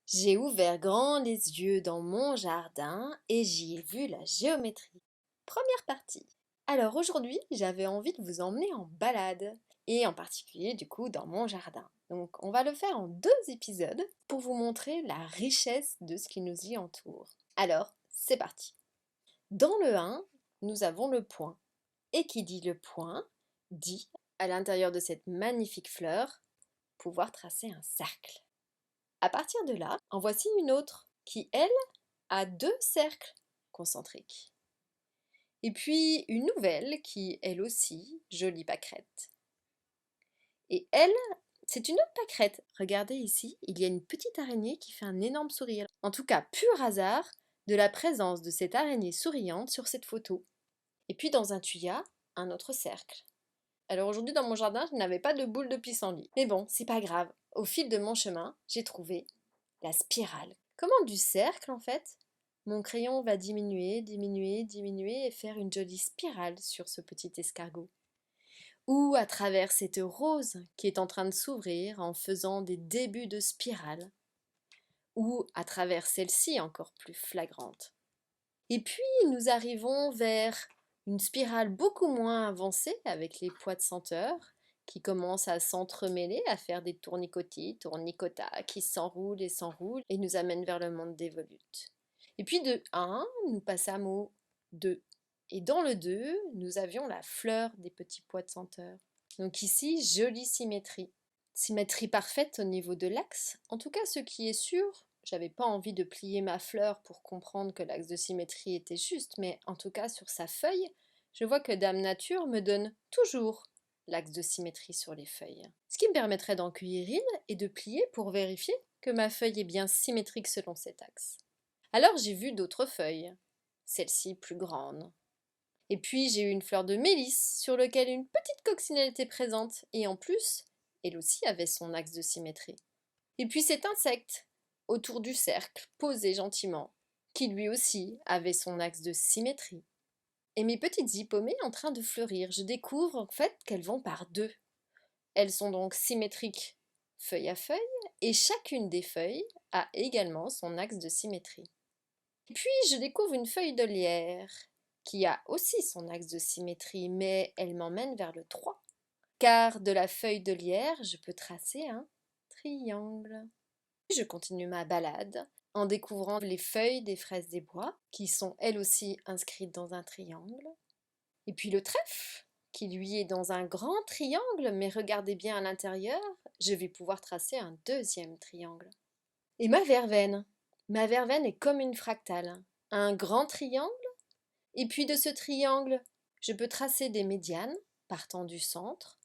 J'ai ouvert grand les yeux dans mon jardin et j'y ai vu la géométrie. Première partie. Alors aujourd'hui, j'avais envie de vous emmener en balade, et en particulier du coup dans mon jardin. Donc on va le faire en 2 épisodes pour vous montrer la richesse de ce qui nous y entoure. Alors, c'est parti. Dans le 1, nous avons le point. Et qui dit le point, dit, à l'intérieur de cette magnifique fleur, pouvoir tracer un cercle. À partir de là, en voici une autre qui, elle, a 2 cercles concentriques. Et puis une nouvelle qui, elle aussi, jolie pâquerette. Et elle, c'est une autre pâquerette. Regardez ici, il y a une petite araignée qui fait un énorme sourire. En tout cas, pur hasard de la présence de cette araignée souriante sur cette photo. Et puis dans un tuya, un autre cercle. Alors aujourd'hui dans mon jardin, je n'avais pas de boule de pissenlit. Mais bon, c'est pas grave. Au fil de mon chemin, j'ai trouvé la spirale. Comment du cercle en fait, mon crayon va diminuer, diminuer, diminuer et faire une jolie spirale sur ce petit escargot. Ou à travers cette rose qui est en train de s'ouvrir en faisant des débuts de spirale. Ou à travers celle-ci encore plus flagrante. Et puis nous arrivons vers une spirale beaucoup moins avancée avec les pois de senteur qui commencent à s'entremêler, à faire des tournicotis, tournicotas qui s'enroulent et nous amènent vers le monde des volutes. Et puis de 1, nous passâmes au 2. Et dans le 2, nous avions la fleur des petits pois de senteur. Donc ici, jolie symétrie. Symétrie parfaite au niveau de l'axe. En tout cas, ce qui est sûr, j'avais pas envie de plier ma fleur pour comprendre que l'axe de symétrie était juste, mais en tout cas sur sa feuille, je vois que Dame Nature me donne toujours l'axe de symétrie sur les feuilles. Ce qui me permettrait d'en cueillir une et de plier pour vérifier que ma feuille est bien symétrique selon cet axe. Alors j'ai vu d'autres feuilles, celle-ci plus grande. Et puis j'ai eu une fleur de mélisse sur laquelle une petite coccinelle était présente et en plus, elle aussi avait son axe de symétrie. Et puis cet insecte, autour du cercle, posé gentiment, qui lui aussi avait son axe de symétrie. Et mes petites hippomées en train de fleurir, je découvre en fait qu'elles vont par 2. Elles sont donc symétriques feuille à feuille, et chacune des feuilles a également son axe de symétrie. Puis je découvre une feuille de lierre, qui a aussi son axe de symétrie, mais elle m'emmène vers le 3. Car de la feuille de lierre, je peux tracer un triangle. Je continue ma balade en découvrant les feuilles des fraises des bois, qui sont elles aussi inscrites dans un triangle. Et puis le trèfle, qui lui est dans un grand triangle, mais regardez bien à l'intérieur, je vais pouvoir tracer un 2e triangle. Et ma verveine est comme une fractale, un grand triangle, et puis de ce triangle, je peux tracer des médianes partant du centre,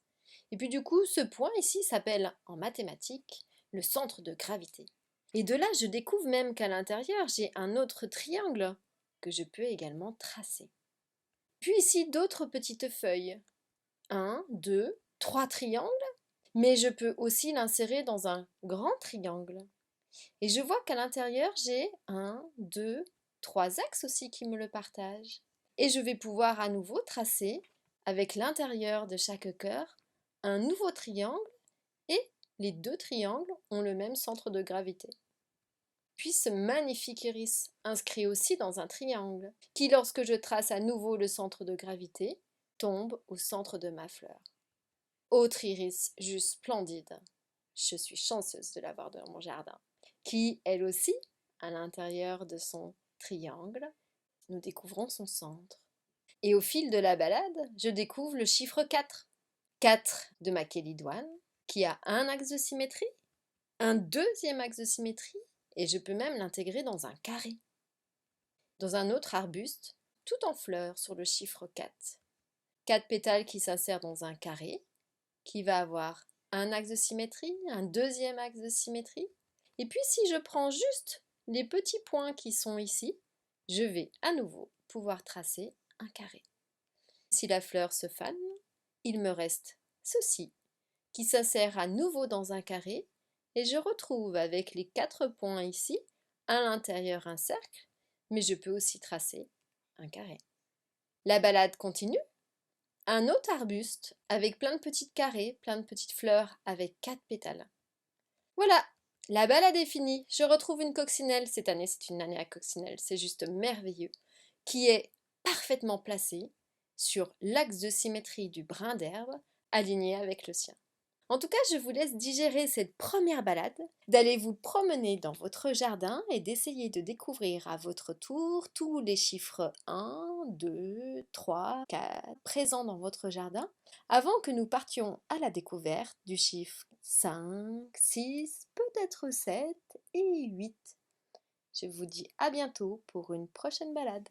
et puis du coup, ce point ici s'appelle en mathématiques le centre de gravité. Et de là, je découvre même qu'à l'intérieur, j'ai un autre triangle que je peux également tracer. Puis ici, d'autres petites feuilles. 1, 2, 3 triangles, mais je peux aussi l'insérer dans un grand triangle. Et je vois qu'à l'intérieur, j'ai 1, 2, 3 axes aussi qui me le partagent. Et je vais pouvoir à nouveau tracer, avec l'intérieur de chaque cœur, un nouveau triangle, et les 2 triangles ont le même centre de gravité. Puis ce magnifique iris inscrit aussi dans un triangle, qui lorsque je trace à nouveau le centre de gravité, tombe au centre de ma fleur. Autre iris juste splendide. Je suis chanceuse de l'avoir dans mon jardin. Qui, elle aussi, à l'intérieur de son triangle, nous découvrons son centre. Et au fil de la balade, je découvre le chiffre 4. 4 de ma kélidoine, qui a un axe de symétrie, un 2e axe de symétrie, et je peux même l'intégrer dans un carré. Dans un autre arbuste, tout en fleurs sur le chiffre 4. 4 pétales qui s'insèrent dans un carré, qui va avoir un axe de symétrie, un 2e axe de symétrie. Et puis si je prends juste les petits points qui sont ici, je vais à nouveau pouvoir tracer un carré. Si la fleur se fane, il me reste ceci, qui s'insère à nouveau dans un carré, et je retrouve avec les 4 points ici, à l'intérieur un cercle, mais je peux aussi tracer un carré. La balade continue. Un autre arbuste avec plein de petits carrés, plein de petites fleurs avec 4 pétales. Voilà, La balade est finie, je retrouve une coccinelle. Cette année, c'est une année à coccinelle, c'est juste merveilleux. Qui est parfaitement placée sur l'axe de symétrie du brin d'herbe, aligné avec le sien. En tout cas, je vous laisse digérer cette première balade, d'aller vous promener dans votre jardin et d'essayer de découvrir à votre tour tous les chiffres 1, 2, 3, 4 présents dans votre jardin, avant que nous partions à la découverte du chiffre 5, 6, peut-être 7 et 8. Je vous dis à bientôt pour une prochaine balade.